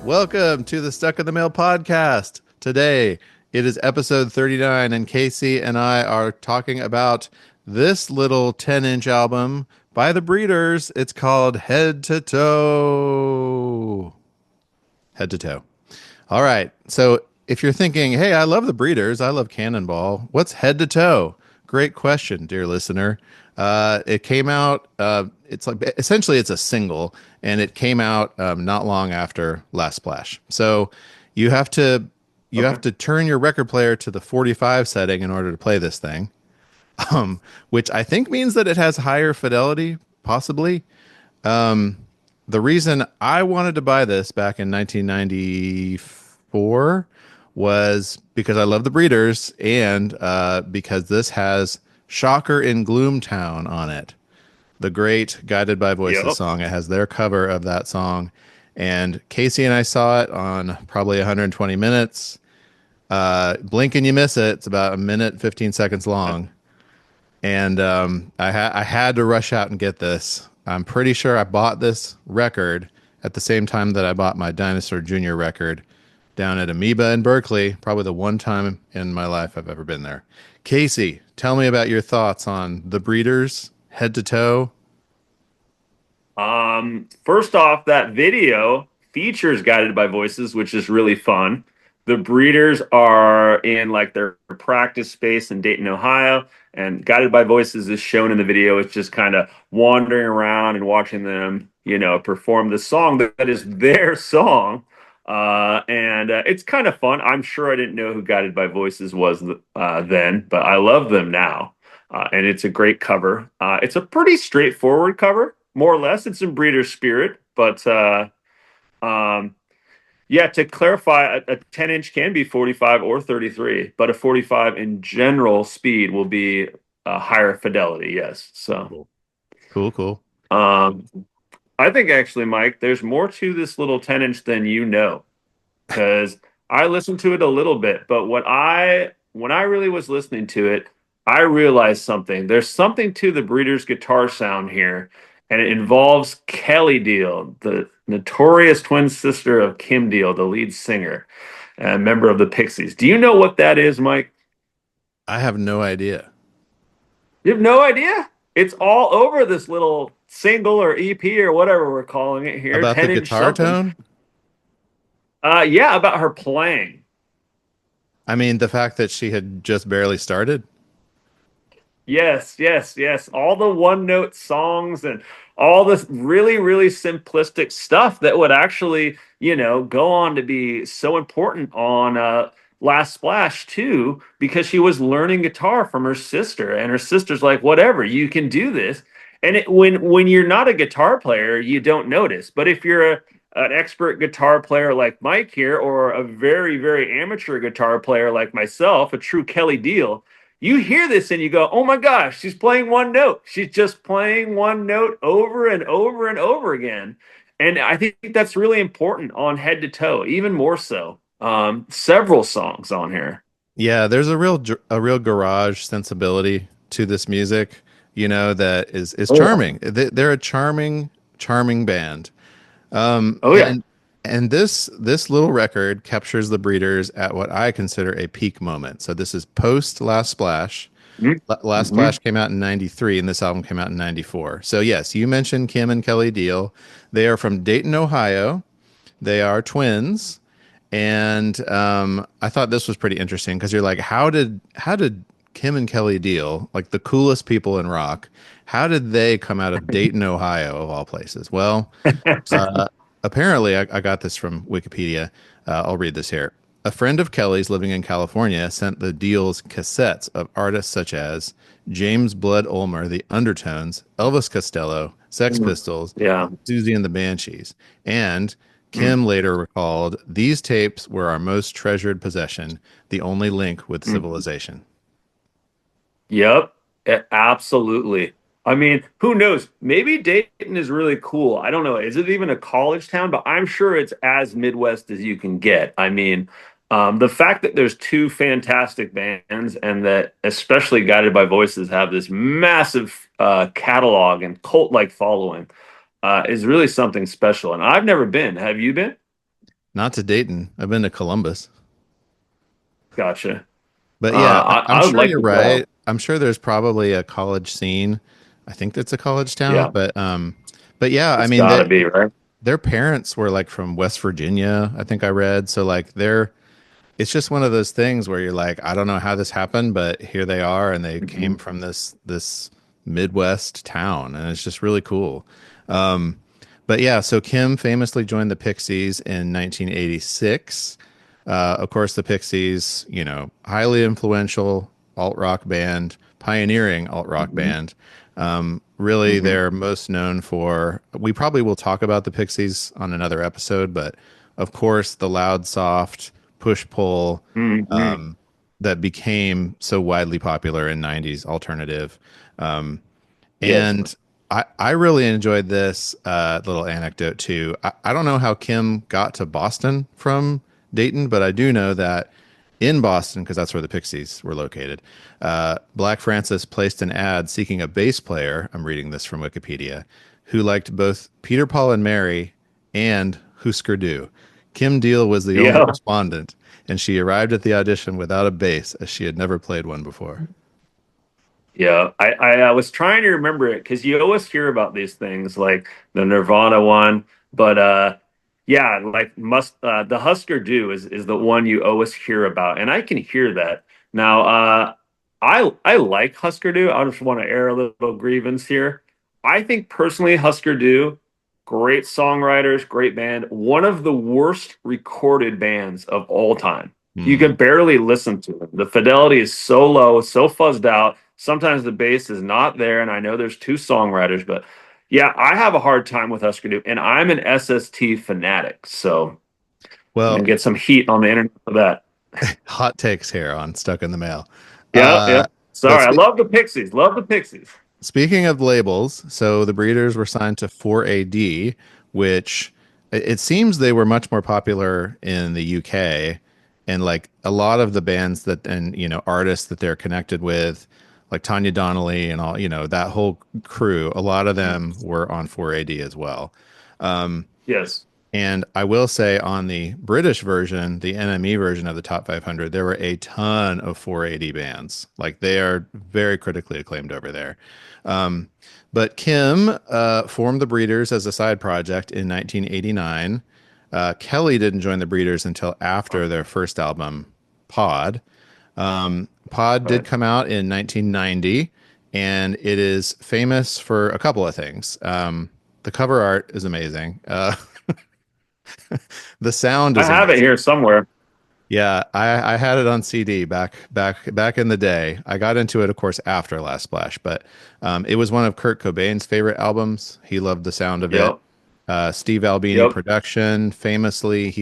Welcome to the Stuck in the Mail podcast. Today, it is episode 39, and Casey and I are talking about this little 10-inch album by the Breeders. It's called Head to Toe. Head to Toe. All right. So if you're thinking, hey, I love the Breeders, I love Cannonball, what's Head to Toe? Great question, dear listener. It came out, it's like essentially it's a single, and it came out not long after Last Splash. So you have to turn your record player to the 45 setting in order to play this thing, which I think means that it has higher fidelity, possibly. The reason I wanted to buy this back in 1994 was because I love the Breeders and because this has Shocker in Gloomtown on it. The great Guided by Voices song. It has their cover of that song. And Casey and I saw it on probably 120 minutes. Blink and you miss it. It's about a minute, 15 seconds long. And I had to rush out and get this. I'm pretty sure I bought this record at the same time that I bought my Dinosaur Jr. record down at Amoeba in Berkeley, probably the one time in my life I've ever been there. Casey, tell me about your thoughts on the Breeders, Head to Toe. First off, that video features Guided by Voices, which is really fun. The Breeders are in like their practice space in Dayton, Ohio, and Guided by Voices is shown in the video. It's just kind of wandering around and watching them, perform the song that is their song. And it's kind of fun. I'm sure I didn't know who Guided by Voices was then, but I love them now. And it's a great cover. It's a pretty straightforward cover, more or less. It's in Breeders' spirit, but yeah, to clarify, a 10-inch can be 45 or 33, but a 45 in general speed will be a higher fidelity, yes. So Cool. I think actually, Mike, there's more to this little 10-inch than you know, because I listened to it a little bit, but when I really was listening to it, I realized something. There's something to the Breeders' guitar sound here, and it involves Kelly Deal, the notorious twin sister of Kim Deal, the lead singer and member of the Pixies. Do you know what that is, Mike? I have no idea. You have no idea? It's all over this little single or EP or whatever we're calling it here. About the 10-inch guitar something. tone? Yeah, about her playing. I mean, the fact that she had just barely started. Yes. All the one note songs and all this really, really simplistic stuff that would actually, go on to be so important on Last Splash too, because she was learning guitar from her sister, and her sister's like, whatever, you can do this. And when you're not a guitar player, you don't notice. But if you're an expert guitar player like Mike here, or a very, very amateur guitar player like myself, a true Kelly Deal, you hear this and you go, oh my gosh, she's playing one note. She's just playing one note over and over and over again. And I think that's really important on Head to Toe, even more so. Several songs on here. Yeah, there's a real garage sensibility to this music, that is charming. They're a charming band. Oh yeah. And this little record captures the Breeders at what I consider a peak moment. So this is post Last Splash. Last Splash came out in 93 and this album came out in 94. So yes, you mentioned Kim and Kelly Deal. They are from Dayton, Ohio. They are twins. And I thought this was pretty interesting because you're like, how did Kim and Kelly Deal, like the coolest people in rock, how did they come out of Dayton, Ohio, of all places? Well, apparently, I got this from Wikipedia. I'll read this here. A friend of Kelly's living in California sent the Deals cassettes of artists such as James Blood Ulmer, The Undertones, Elvis Costello, Sex Pistols, Susie and the Banshees. And Kim later recalled, these tapes were our most treasured possession, the only link with civilization. Yep, absolutely. I mean, who knows? Maybe Dayton is really cool. I don't know. Is it even a college town? But I'm sure it's as Midwest as you can get. I mean, the fact that there's two fantastic bands and that especially Guided by Voices have this massive catalog and cult-like following is really something special. And I've never been. Have you been? Not to Dayton. I've been to Columbus. Gotcha. But yeah, I'm I would sure like you're to go. right. I'm sure there's probably a college scene. I think that's a college town, Yeah, but yeah, I it's mean got to be right. their parents were like from West Virginia, I think I read. So like they're it's just one of those things where you're like, I don't know how this happened, but here they are, and they came Mhm. from this Midwest town, and it's just really cool. Um, but yeah, so Kim famously joined the Pixies in 1986. Of course, the Pixies, highly influential alt rock band, pioneering alt rock Mhm. band. Really, Mhm. they're most known for. We probably will talk about the Pixies on another episode, but of course, the loud, soft push pull Mhm. that became so widely popular in 90s alternative. Um, Yes. and I really enjoyed this little anecdote too. I don't know how Kim got to Boston from Dayton, but I do know that in Boston, because that's where the Pixies were located, Black Francis placed an ad seeking a bass player. I'm reading this from Wikipedia, who liked both Peter, Paul, and Mary and Husker Du. Kim Deal was the only Yeah. respondent, and she arrived at the audition without a bass, as she had never played one before. Yeah, I was trying to remember it because you always hear about these things like the Nirvana one, but yeah, like must the Husker Du is the one you always hear about, and I can hear that now. I like Husker Du. I just want to air a little grievance here. I think personally, Husker Du, great songwriters, great band, one of the worst recorded bands of all time. You Hmm. can barely listen to them. The fidelity is so low, so fuzzed out. Sometimes the bass is not there, and I know there's two songwriters, but yeah, I have a hard time with Husker Du, and I'm an SST fanatic, so I'm gonna Well, get some heat on the internet for that. hot takes here on Stuck in the Mail. Yeah, yeah. But Sorry, I love the Pixies. Love the Pixies. speaking of labels, so the Breeders were signed to 4AD, which it seems they were much more popular in the UK, and like a lot of the bands that and artists that they're connected with, like Tanya Donnelly and all, that whole crew, a lot of them were on 4AD as well. Um, Yes. and I will say on the British version, the NME version of the Top 500, there were a ton of 480 bands. Like they are very critically acclaimed over there. Um, but Kim formed the Breeders as a side project in 1989. Kelly didn't join the Breeders until after their first album, Pod. Pod did Right. come out in 1990, and it is famous for a couple of things. The cover art is amazing. The sound I is have it amazing. here somewhere. Yeah, I had it on CD back in the day. I got into it, of course, after Last Splash, but it was one of Kurt Cobain's favorite albums. He loved the sound of it. Yep. Steve Albini Yep. production. Famously, Yep.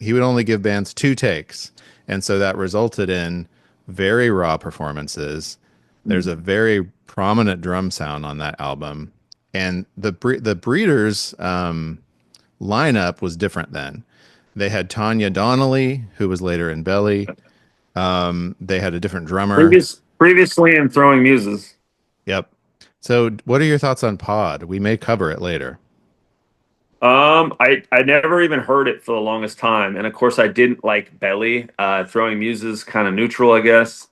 he would only give bands two takes, and so that resulted in very raw performances. There's a very prominent drum sound on that album, and the Breeders lineup was different then. They had Tanya Donnelly, who was later in Belly. They had a different drummer. Previously in Throwing Muses. Yep. So, what are your thoughts on Pod? We may cover it later. I never even heard it for the longest time, and of course I didn't like Belly. Throwing Muses kind of neutral, I guess.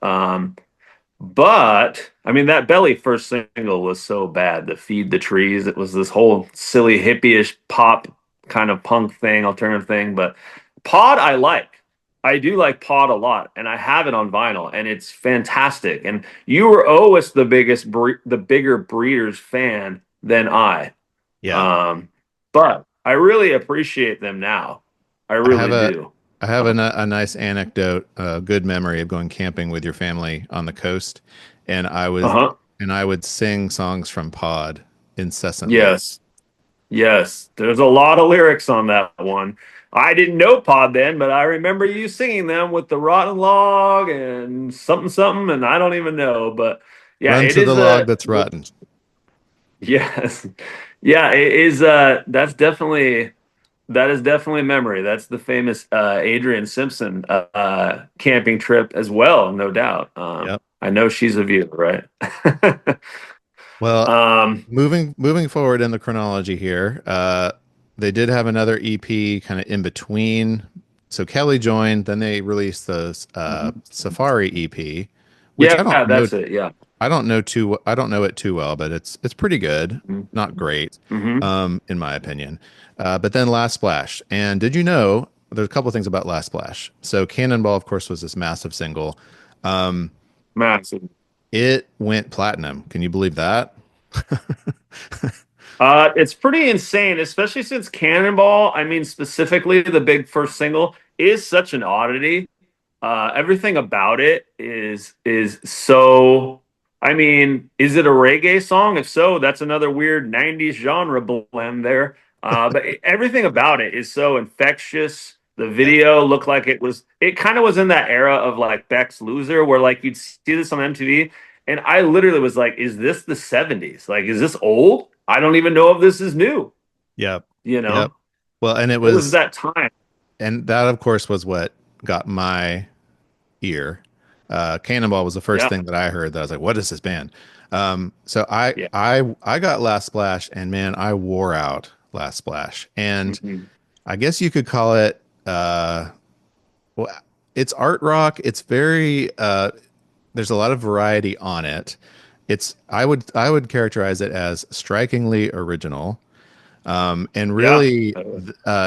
But I mean that Belly first single was so bad. The Feed the Trees. It was this whole silly hippie-ish pop kind of punk thing, alternative thing. But Pod I like. I do like Pod a lot, and I have it on vinyl, and it's fantastic. And you were always the bigger Breeders fan than I. Yeah, Um, but I really appreciate them now. I I have really a do. I have a nice anecdote, a good memory of going camping with your family on the coast, and Uh-huh. I would sing songs from Pod incessantly. Yes. Yes, there's a lot of lyrics on that one. I didn't know Pod then, but I remember you singing them with the rotten log and something something, and I don't even know. But yeah, Run it to the is log a that's rotten. yes, yeah, it is. That is definitely memory. That's the famous Adrian Simpson camping trip as well, no doubt. Yep. I know she's a viewer, right? Well, um, moving forward in the chronology here, they did have another EP kind of in between. So Kelly joined, then they released the Mhm. Safari EP, which Yeah, that's it. Yeah. I don't know it too well, but it's pretty good, not great, Mm-hmm. in my opinion. But then Last Splash, and did you know there's a couple of things about Last Splash? So Cannonball, of course, was this massive single. Um, Massive. it went platinum. Can you believe that? It's pretty insane, especially since Cannonball, I mean, specifically the big first single, is such an oddity. Everything about it is so. I mean, is it a reggae song? If so, that's another weird '90s genre blend there. Everything about it is so infectious. The Yeah. video looked like it was. It kind of was in that era of like Beck's Loser, where like you'd see this on MTV, and I literally was like, "Is this the '70s? Like, is this old? I don't even know if this is new." Yep. You Yep. know, Well, it was that time. and that of course was what got my ear. Cannonball was the first Yeah, thing that I heard that I was like, "What is this band?" So yeah. I got Last Splash, and man, I wore out Last Splash, and Mhm. I guess you could call it well, it's art rock. It's very there's a lot of variety on it. It's I would characterize it as strikingly original. And Yeah. really,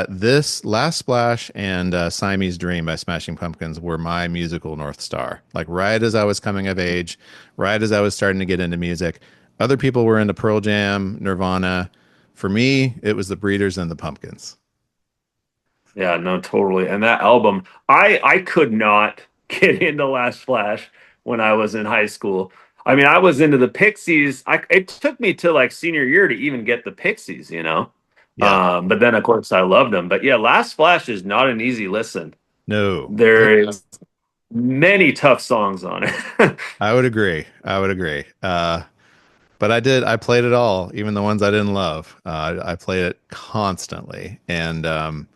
this Last Splash and Siamese Dream by Smashing Pumpkins were my musical North Star. Like right as I was coming of age, right as I was starting to get into music, other people were into Pearl Jam, Nirvana. For me, it was the Breeders and the Pumpkins. Yeah, no, totally. And that album, I could not get into Last Flash when I was in high school. I mean, I was into the Pixies. It took me to like senior year to even get the Pixies, you know. Yeah, But then of course I loved them. But yeah, Last Flash is not an easy listen. no, There is many tough songs on it. I would agree. I would agree. But I played it all, even the ones I didn't love. I played it constantly, and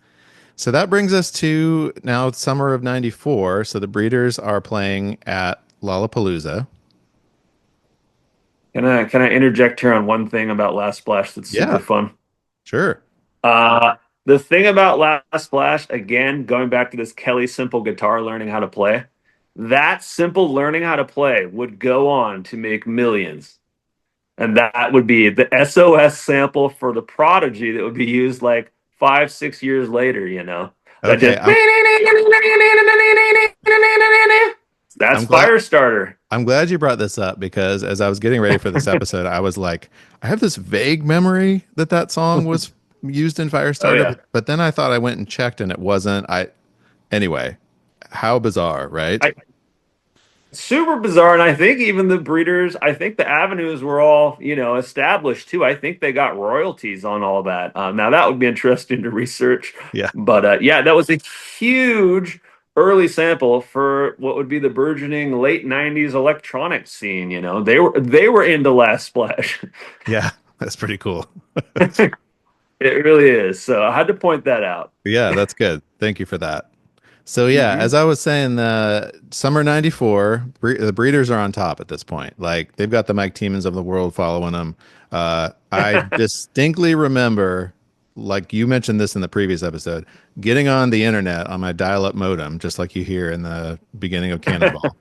so that brings us to now summer of '94. So the Breeders are playing at Lollapalooza. Can I interject here on one thing about Last Splash that's super Yeah, fun? sure. The thing about Last Splash, again, going back to this Kelly Simple guitar learning how to play, that simple learning how to play would go on to make millions. And that would be the SOS sample for the Prodigy that would be used like 5, 6 years later, you know. That Okay, just that's I'm glad Firestarter. I'm glad you brought this up because as I was getting ready for this episode, I was like, I have this vague memory that that song was used in Oh Firestarter, yeah. but then I thought I went and checked and it wasn't. I anyway, how bizarre, right? I super bizarre. And I think even the breeders, I think the avenues were all, established too. I think they got royalties on all that. Now that would be interesting to research. Yeah. But yeah, that was a huge early sample for what would be the burgeoning late '90s electronic scene. They were into Last Splash. Yeah, that's pretty cool. It really is. So I had to point that out. Yeah, that's good. Thank you for that. So yeah, as Hmm. I was saying, the summer '94, the Breeders are on top at this point. Like they've got the Mike Tiemans of the world following them. I distinctly remember, like you mentioned this in the previous episode, getting on the internet on my dial-up modem, just like you hear in the beginning of Cannonball,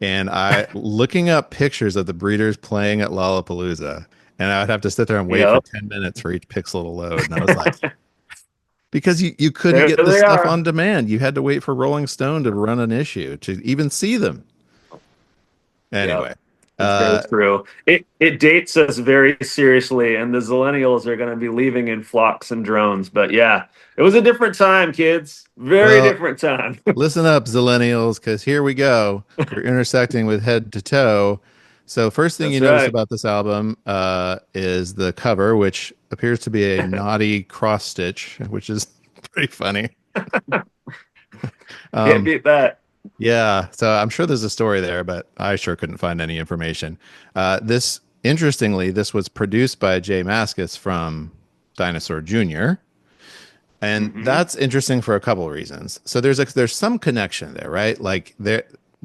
and I looking up pictures of the Breeders playing at Lollapalooza, and I would have to sit there and wait for Yep. 10 minutes for each pixel to load, and I was like, because you couldn't There get this they stuff are. on demand. You had to wait for Rolling Stone to run an issue to even see them. Yep. Anyway, It's very uh, true. It dates us very seriously, and the Zillennials are going to be leaving in flocks and drones. But yeah, it was a different time, kids. Very well, different time. listen up, Zillennials, because here we go. We're intersecting with head to toe. So first thing you That's notice right. about this album is the cover, which appears to be a naughty cross stitch, which is pretty funny. Can't Um, beat that. Yeah, so I'm sure there's a story there, but I sure couldn't find any information. Interestingly, this was produced by Jay Mascis from Dinosaur Jr., and Hmm. that's interesting for a couple of reasons. So there's some connection there, right? Like there,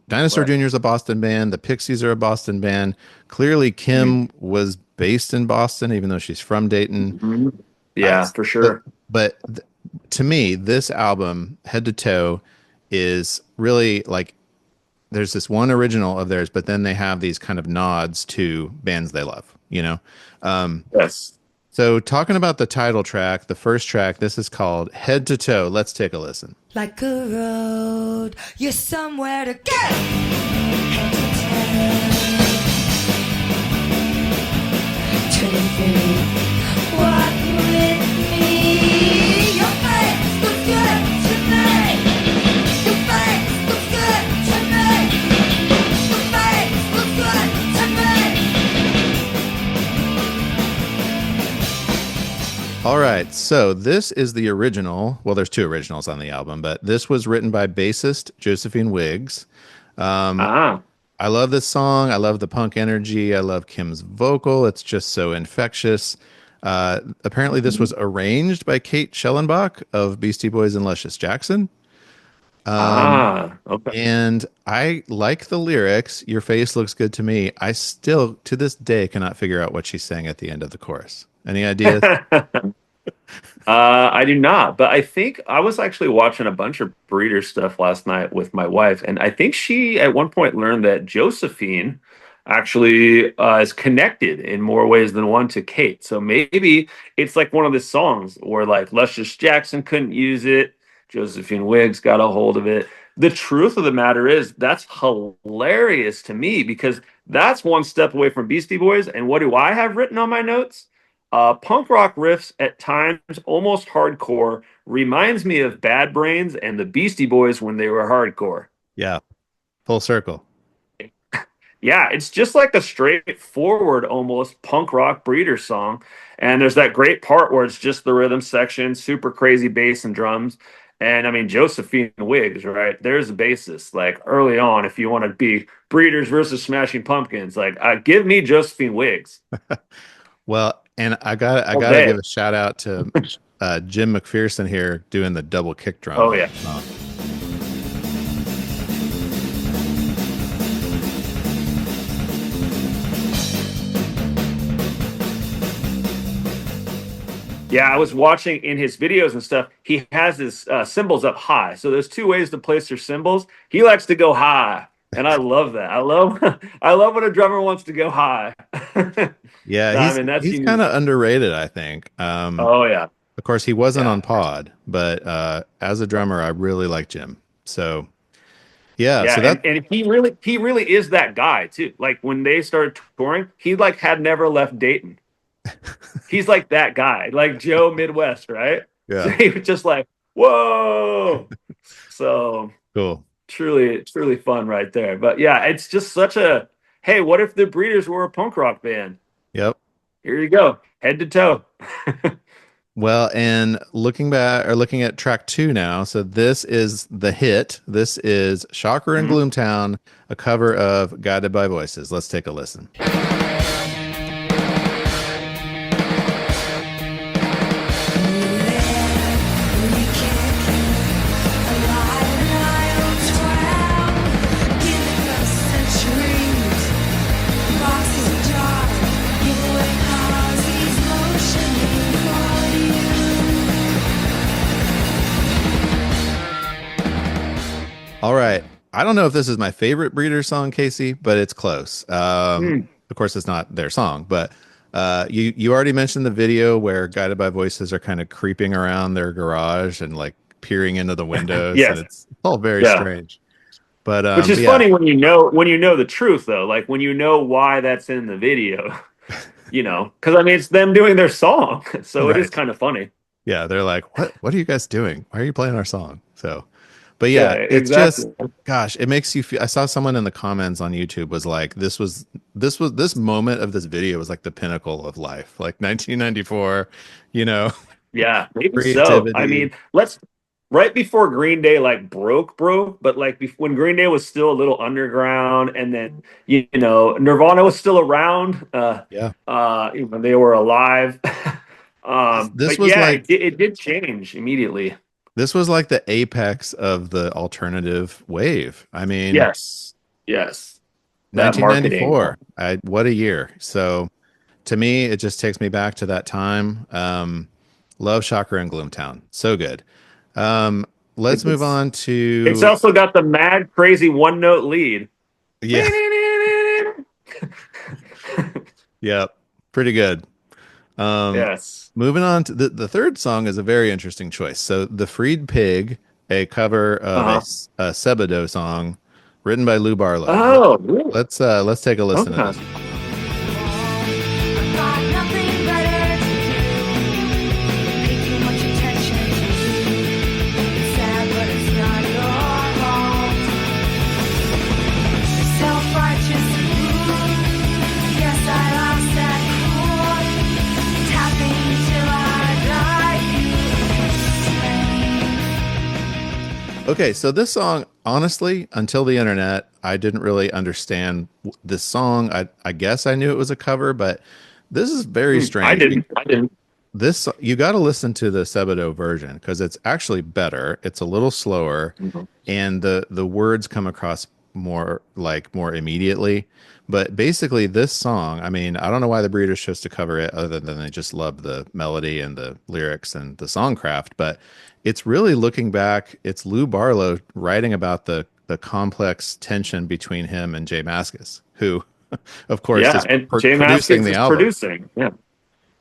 Dinosaur Right. Jr. is a Boston band, the Pixies are a Boston band. Clearly, Hmm. Kim was based in Boston, even though she's from Dayton. Hmm. Uh, Yeah, for so, sure. But to me, this album, Head to Toe, is really like there's this one original of theirs, but then they have these kind of nods to bands they love, you know? Um, Yes. so, talking about the title track, the first track, this is called Head to Toe. Let's take a listen. Like a road, you're somewhere to go. Walk with me. Your face looks good to me. Your face looks good to me. Your face looks good to me. All right. So, this is the original. Well, there's two originals on the album, but this was written by bassist Josephine Wiggs. Ah. I love this song. I love the punk energy. I love Kim's vocal. It's just so infectious. Apparently, this was arranged by Kate Schellenbach of Beastie Boys and Luscious Jackson. Okay. And I like the lyrics. Your face looks good to me. I still, to this day, cannot figure out what she's saying at the end of the chorus. Any ideas? I do not, but I think I was actually watching a bunch of breeder stuff last night with my wife, and I think she at one point learned that Josephine actually is connected in more ways than one to Kate. So maybe it's like one of the songs where like Luscious Jackson couldn't use it, Josephine Wiggs got a hold of it. The truth of the matter is that's hilarious to me because that's one step away from Beastie Boys. And what do I have written on my notes? Punk rock riffs at times almost hardcore reminds me of Bad Brains and the Beastie Boys when they were hardcore. Yeah. Full circle. Yeah, it's just like a straightforward almost punk rock breeder song. And there's that great part where it's just the rhythm section, super crazy bass and drums. And I mean, Josephine Wiggs, right? There's a bassist. Like early on, if you want to be Breeders versus Smashing Pumpkins, like give me Josephine Wiggs. Well, and I gotta give a shout out to Jim McPherson here doing the double kick drum. Oh yeah. Yeah, I was watching in his videos and stuff. He has his cymbals up high. So there's two ways to place your cymbals. He likes to go high, and I love that. I love I love when a drummer wants to go high. Yeah, he's kind of underrated, I think. Oh yeah. Of course, he wasn't on Pod, but as a drummer, I really like Jim. So yeah, Yeah, so that and he really is that guy too. Like when they started touring, he like had never left Dayton. He's like that guy, like Joe Midwest, right? So yeah, he was just like, whoa. So cool. truly fun right there. But yeah, it's just such a hey, what if the Breeders were a punk rock band? Yep. Here you go, head to toe. Well, and looking back or looking at track 2 now, so this is the hit. This is Shocker and Gloomtown, a cover of Guided by Voices. Let's take a listen. All right. I don't know if this is my favorite Breeder song, Casey, but it's close. Of course, it's not their song, but you already mentioned the video where Guided by Voices are kind of creeping around their garage and like peering into the windows. Yes. And it's all very strange. But Which is funny when you know the truth though, like when you know why that's in the video, because I mean it's them doing their song, so it is kind of funny. Yeah, they're like, what are you guys doing? Why are you playing our song? So, but yeah, it's exactly. just, gosh, it makes you feel. I saw someone in the comments on YouTube was like, this moment of this video was like the pinnacle of life, like 1994, Yeah, maybe so. creativity. I mean, right before Green Day like broke, but like when Green Day was still a little underground, and then Nirvana was still around. Yeah. Even they were alive. This but was yeah, like it did change immediately. this was like the apex of the alternative wave. I mean, Yes. That marketing. 1994. What a year. So to me, it just takes me back to that time. Love Chakra and Gloomtown. So good. Let's move on It's to also got the mad crazy one note lead. yeah, yeah, pretty good. Yes. Moving on to the third song is a very interesting choice. So the Freed Pig, a cover of Uh-huh. a Sebado song written by Lou Barlow. Oh, really? Let's take a listen to Okay. this. I've got nothing better to do. Pay too much attention to you. It's sad, but it's not your fault. Self-righteous fool. Yes, I lost that cool. Tapping till I drive you insane. Okay, so this song, honestly, until the internet, I didn't really understand this song. I guess I knew it was a cover, but this is very strange. I didn't. This you got to listen to the Sebado version because it's actually better. It's a little slower, and the words come across more immediately. But basically, this song, I mean, I don't know why the Breeders chose to cover it, other than they just love the melody and the lyrics and the songcraft. But it's really looking back. It's Lou Barlow writing about the complex tension between him and Jay Mascis, who, of course, Yeah, is and Jay producing Mascis the is album. producing. Yeah.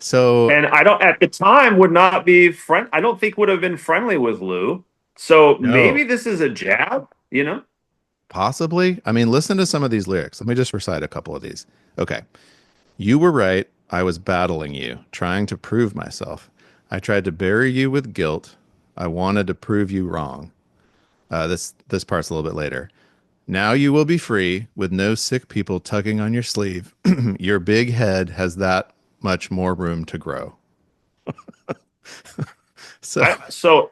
So And I don't at the time would not be friend. I don't think would have been friendly with Lou. So No. maybe this is a jab, you know? possibly, I mean, listen to some of these lyrics. Let me just recite a couple of these. Okay. You were right. I was battling you, trying to prove myself. I tried to bury you with guilt. I wanted to prove you wrong. This part's a little bit later. Now you will be free with no sick people tugging on your sleeve. Your big head has that much more room to grow. So So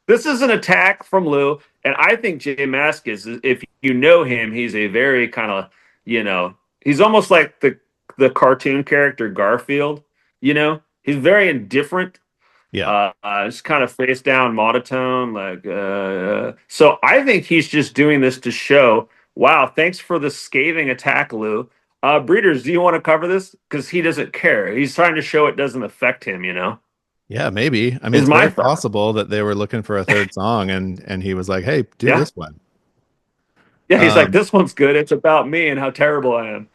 this is an attack from Lou, and I think Jay Mascis, if you know him, he's a very kind of, he's almost like the cartoon character Garfield. He's very indifferent. yeah, Just kind of face down, monotone. So I think he's just doing this to show. Wow, thanks for the scathing attack, Lou. Breeders, do you want to cover this? Because he doesn't care. He's trying to show it doesn't affect him. yeah, maybe. I mean, Is it's my very thought. possible that they were looking for a third song, and he was like, "Hey, do Yeah. this one." Yeah, he's like, Um, this one's good. It's about me and how terrible I am.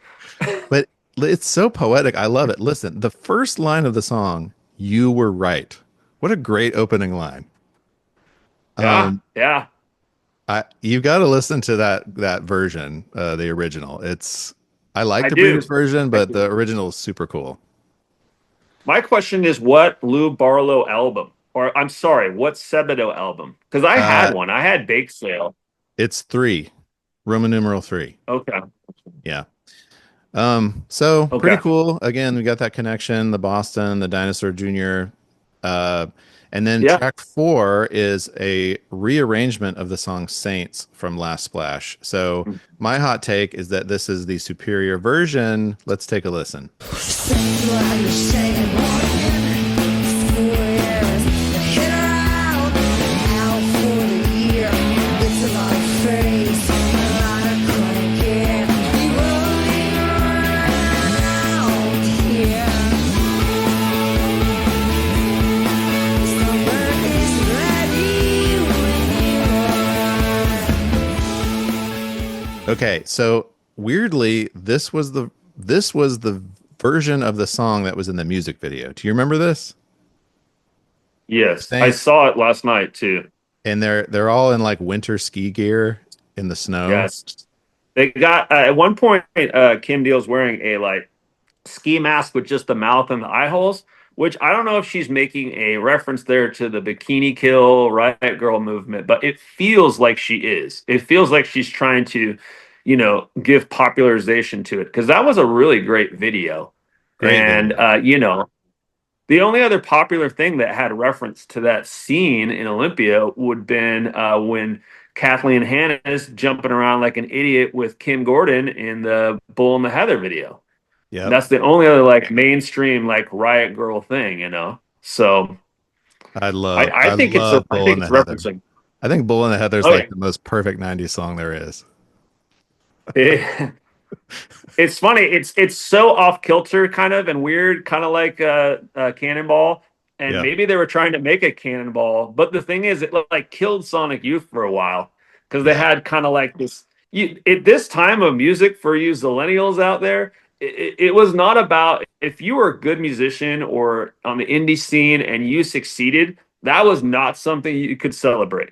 but it's so poetic. I love it. Listen, the first line of the song, "You were right." What a great opening line. Yeah, yeah. You got to listen to that version, the original. I like I the do. Breeders version, but the original is super cool. My question is, what Lou Barlow album? Or I'm sorry, what Sebado album? Because I had one. I had Bake Sale. It's 3, Roman numeral 3. Okay. Yeah. So Okay. pretty cool. Again, we got that connection, the Boston, the Dinosaur Jr. And then Yeah. track 4 is a rearrangement of the song Saints from Last Splash. So my hot take is that this is the superior version. Let's take a listen. Okay, so weirdly, this was the version of the song that was in the music video. Do you remember this? Yes, I Thanks. saw it last night too. And they're all in like winter ski gear in the snow. Yes, they got at one point. Kim Deal's wearing a like ski mask with just the mouth and the eye holes, which I don't know if she's making a reference there to the Bikini Kill Riot Girl movement, but it feels like she is. It feels like she's trying to, give popularization to it because that was a really great video. Great And the only other popular thing that had reference to that scene in Olympia would have been when Kathleen Hanna's jumping around like an idiot with Kim Gordon in the Bull and the Heather video. Yeah. That's the only other like mainstream like Riot Girl thing, So I think love Bull and it's the Heather. referencing. I think Bull and the Heather is Oh, like yeah. the most perfect 90s song there is. It's funny. It's so off kilter, kind of, and weird, kind of like Cannonball. and Yeah. maybe they were trying to make a Cannonball, but the thing is, it like killed Sonic Youth for a while because they Yeah. had kind of like this. At this time of music for you millennials out there, it was not about if you were a good musician or on the indie scene and you succeeded. That was not something you could celebrate.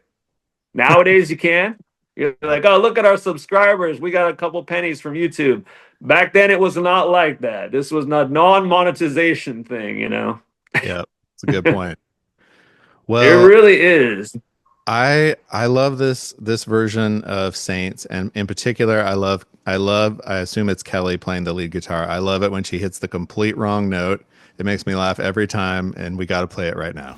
Nowadays, you can. You're like, oh, look at our subscribers. We got a couple pennies from YouTube. Back then, it was not like that. This was not non-monetization thing, you know. Yeah. It's a good point. It Well, really is. I love this version of Saints, and in particular, I assume it's Kelly playing the lead guitar. I love it when she hits the complete wrong note. It makes me laugh every time, and we got to play it right now.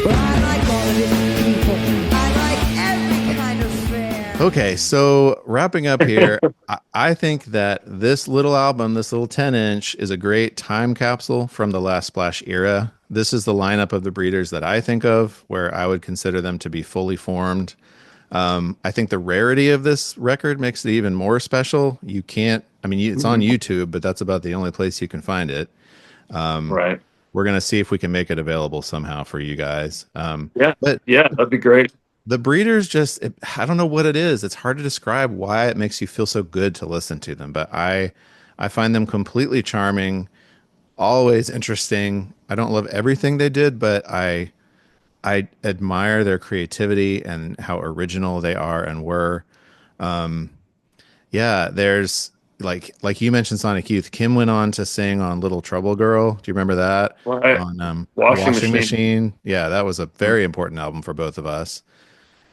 Well, I like all of his people. I like every kind of fare. Okay, so wrapping up here, I think that this little album, this little 10-inch, is a great time capsule from the Last Splash era. This is the lineup of the Breeders that I think of, where I would consider them to be fully formed. I think the rarity of this record makes it even more special. You can't, I mean, it's on YouTube, but that's about the only place you can find it. Right. We're going to see if we can make it available somehow for you guys. Yeah. But Yeah, that'd be great. the Breeders I don't know what it is. It's hard to describe why it makes you feel so good to listen to them, but I find them completely charming, always interesting. I don't love everything they did, but I admire their creativity and how original they are and were. Yeah, there's like you mentioned Sonic Youth. Kim went on to sing on Little Trouble Girl. Do you remember that? Right. On Washing Washing Machine. Machine. Yeah, that was a very important album for both of us.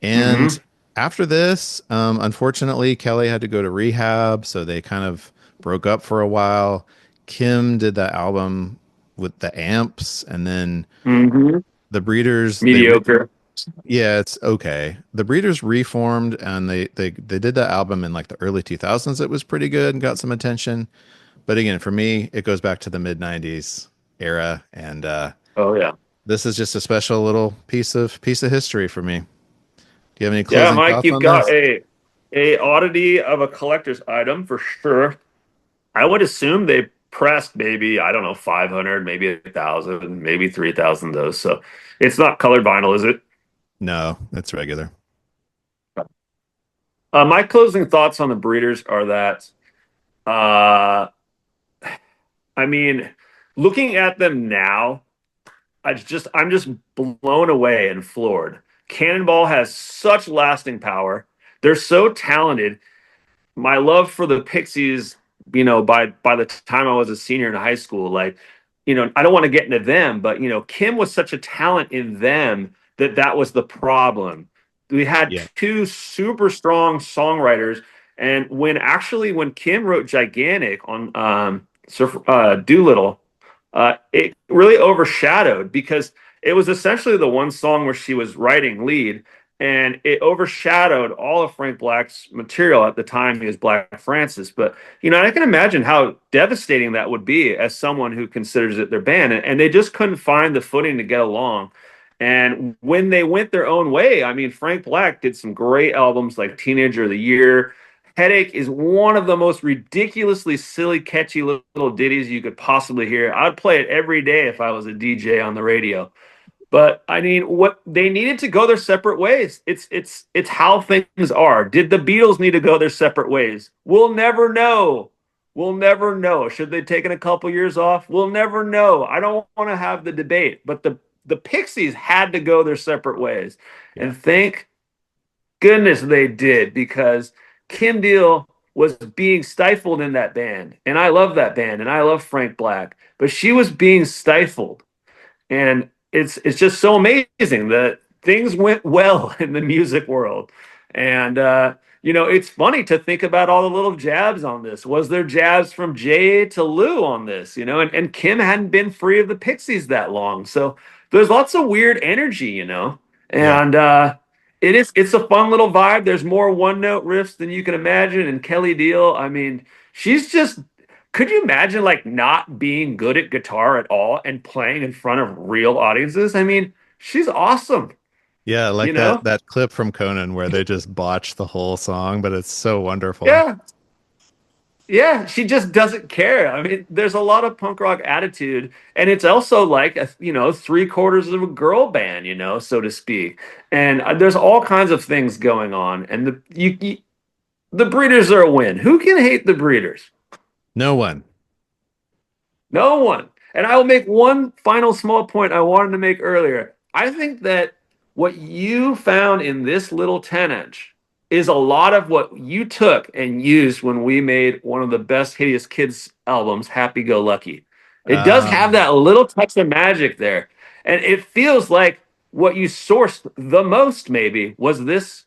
Mm-hmm. And after this, unfortunately, Kelly had to go to rehab, so they kind of broke up for a while. Kim did that album with the Amps, and then Mm-hmm. the Breeders. Mediocre. Yeah, it's okay. The Breeders reformed, and they did that album in like the early 2000s. It was pretty good and got some attention. But again, for me, it goes back to the mid 90s era, and Oh yeah. this is just a special little piece of history for me. Do you have any Yeah, closing Mike, thoughts you've on got this? a oddity of a collector's item for sure. I would assume they pressed maybe, I don't know, 500, maybe 1,000, maybe 3,000 of those. So it's not colored vinyl, is it? No, it's regular. My closing thoughts on the Breeders are that, uh, I mean, looking at them now, I'm just blown away and floored. Cannonball has such lasting power. They're so talented. My love for the Pixies, by the time I was a senior in high school, like, I don't want to get into them, but Kim was such a talent in them that was the problem. We had Yeah. two super strong songwriters, and when Kim wrote Gigantic on Doolittle, it really overshadowed because it was essentially the one song where she was writing lead, and it overshadowed all of Frank Black's material at the time. He was Black Francis, but I can imagine how devastating that would be as someone who considers it their band, and they just couldn't find the footing to get along. And when they went their own way, I mean, Frank Black did some great albums like Teenager of the Year. Headache is one of the most ridiculously silly, catchy little ditties you could possibly hear. I'd play it every day if I was a DJ on the radio. But I mean, what they needed to go their separate ways. It's how things are. Did the Beatles need to go their separate ways? We'll never know. We'll never know. Should they taken a couple years off? We'll never know. I don't want to have the debate. But the Pixies had to go their separate ways, and thank goodness they did, because Kim Deal was being stifled in that band, and I love that band, and I love Frank Black, but she was being stifled. And it's just so amazing that things went well in the music world. And it's funny to think about all the little jabs on this. Was there jabs from Jay to Lou on this? And Kim hadn't been free of the Pixies that long, so there's lots of weird energy. Yeah. And it's a fun little vibe. There's more one note riffs than you can imagine. And Kelly Deal, I mean, she's just, could you imagine like not being good at guitar at all and playing in front of real audiences? I mean, she's awesome. Yeah, like You know? that clip from Conan where they just botch the whole song, but it's so wonderful. Yeah. Yeah, she just doesn't care. I mean, there's a lot of punk rock attitude, and it's also like three-quarters of a girl band, so to speak. And there's all kinds of things going on, and the Breeders are a win. Who can hate the Breeders? No one. No one. And I will make one final small point I wanted to make earlier. I think that what you found in this little 10-inch is a lot of what you took and used when we made one of the best Hideous Kids albums, Happy Go Lucky. It does have that little touch of magic there. And it feels like what you sourced the most maybe was this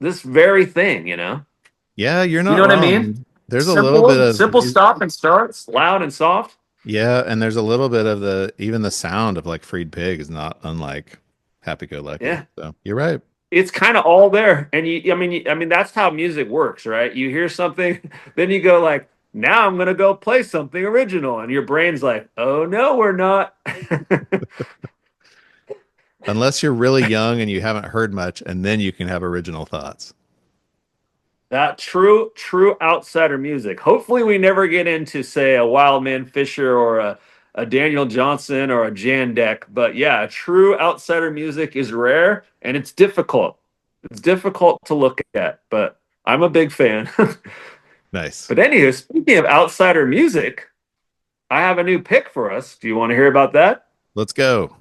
very thing, Yeah, you're not You know what I wrong. mean? There's a little bit of simple stop and starts, loud and soft. yeah, and there's a little bit of even the sound of like Freed Pig is not unlike Happy Go Lucky. Yeah. So you're right. It's kind of all there, and I mean that's how music works, right? You hear something, then you go like, now I'm gonna go play something original, and your brain's like, oh no, we're not. Unless you're really young and you haven't heard much, and then you can have original thoughts. That true outsider music. Hopefully, we never get into say a Wildman Fisher or a Daniel Johnson or a Jan Deck, but yeah, true outsider music is rare and it's difficult. It's difficult to look at, but I'm a big fan. Nice. But anywho, speaking of outsider music, I have a new pick for us. Do you want to hear about that? Let's go.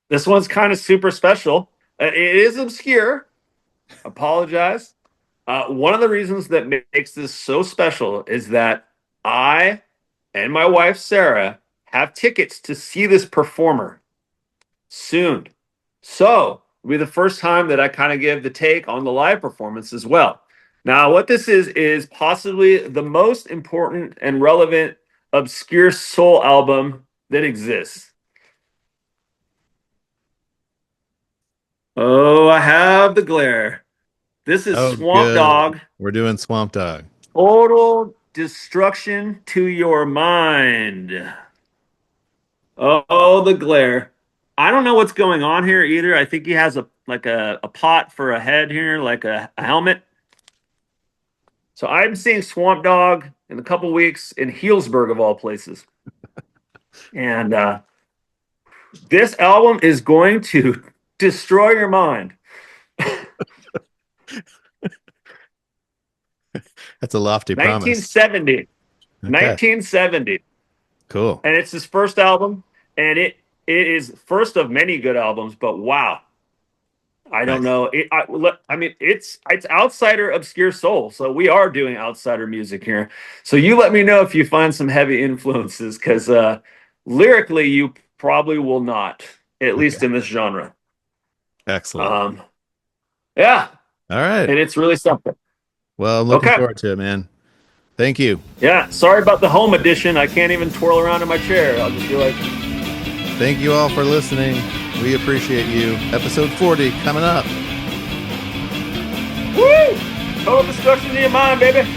This one's kind of super special. It is obscure. Apologize. One of the reasons that makes this so special is that I and my wife Sarah have tickets to see this performer soon. So it'll be the first time that I kind of give the take on the live performance as well. Now, what this is possibly the most important and relevant obscure soul album that exists. Oh, I have the glare. This is Swamp good. Dog. We're doing Swamp Dog. Total destruction to your mind. Oh, the glare. I don't know what's going on here either. I think he has a pot for a head here, like a helmet. So I'm seeing Swamp Dog in a couple weeks in Healdsburg of all places. And this album is going to destroy your mind. That's a lofty promise. 1970. Okay. 1970. Cool. And it's his first album, and it is first of many good albums, but wow. I don't know. It's outsider obscure soul. So we are doing outsider music here. So you let me know if you find some heavy influences, because lyrically you probably will not, at least in this genre. Excellent. Yeah. All right. And it's really something. Well, I'm looking forward to it, man. Thank you. Yeah. Sorry about the home edition. I can't even twirl around in my chair. I'll just be like, thank you all for listening. We appreciate you. Episode 40 coming up. woo! Total destruction to your mind, baby.